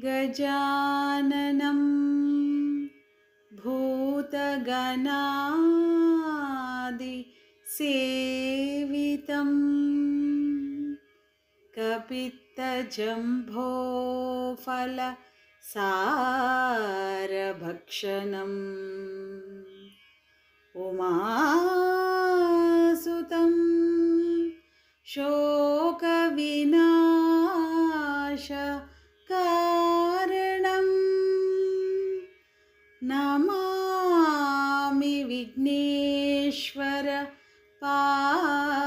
गजाननं भूतगणादिसेवितं कपित्थजम्बोफलसारभक्षणम् उमासुतं शोकविनाशकारणं नमामि विघ्नेश्वर पादपङ्कजम्।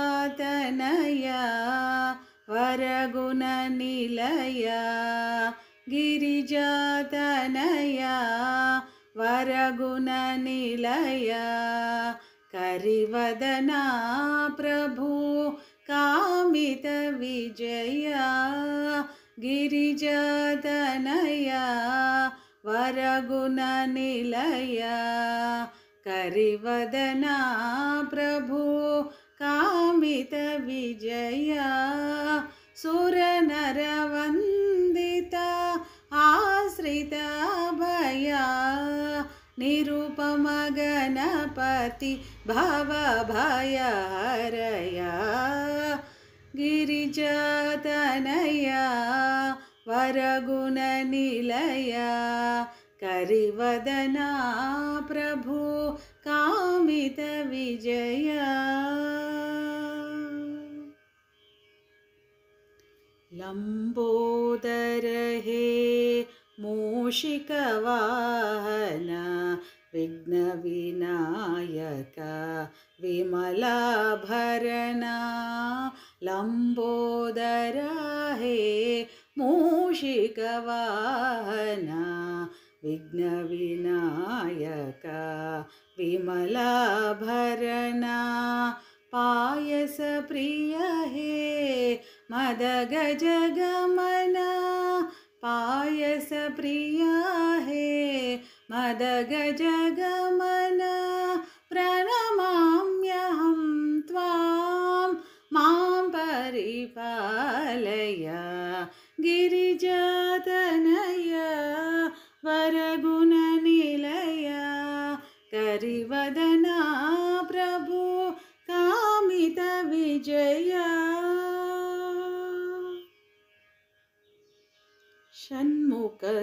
गिरिजातनया वरगुणनिलया गिरिजातनया वरगुणनिलया करिवदना प्रभु कामितविजया गिरिजातनया वरगुणनिलया करिवदना प्रभु कामितविजया सुरनरवन्दिता आश्रिताभया निरुपमगणपति भवभयहरया गिरिजातनया वरगुणनिलया करिवदना प्रभु कामितविजया लंबोदर हे मूषिकवाहन विघ्नविनायक विमलाभरणा लंबोदर हे मूषिकवाहन विघ्नविनायक विमलाभरणा पायसप्रिय हे मदगजगमना पायसप्रिय हे मदगजगमना प्रणमाम्यहं त्वां मां परिपालय गिरिजातनया वरगुणनिलया करिवदना प्रभु कामितविजया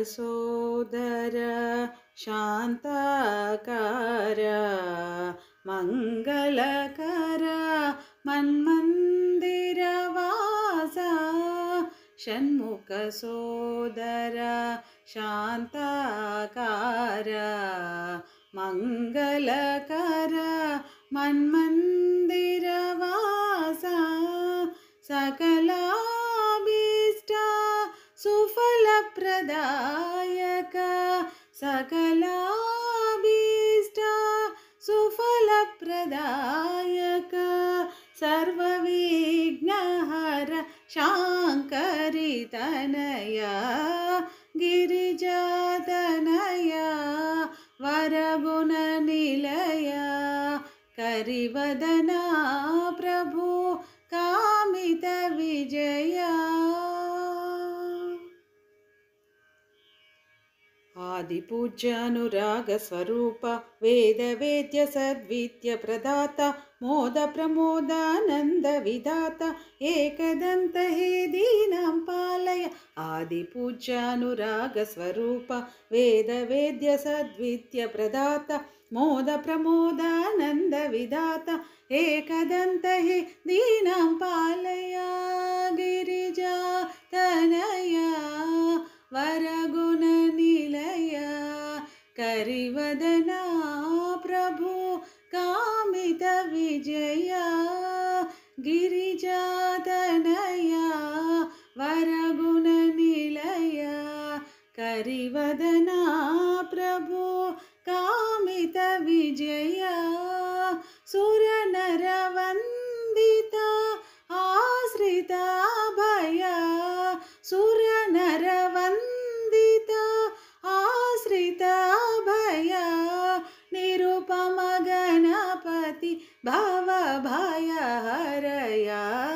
षण्मुखसोदर शान्ताकार मङ्गलकर मन्मन्दिरवासा षण्मुखसोदर शान्ताकार मङ्गलकर मन्मन्दिरवासा सकलाभीष्ट सुफलप्रदायक सकलाभीष्ट सुफलप्रदायक सर्वविघ्नहर शाङ्करी तनया गिरिजातनया वरगुणनिलया करिवदना प्रभु कामितविजया आदिपूज्यानुराग स्वरूप वेद वेद्य सद्विद्य प्रदाता मोद प्रमोदानंद विदाता एकदंत हे दीनां पालय आदिपूज्यानुराग स्वरूप वेद वेद्य सद्विद्य प्रदाता मोद प्रमोदानंद विदाता एकदंत हे दीनां पालय गिरिजातनया वरगुणनिलया करिवदना प्रभु कामितविजया गिरिजातनया वरगुणनिलया करिवदना प्रभु कामितविजया सुरनरवन्दिता आश्रिताभया सुरनरवन्दिता भाव भाय हरया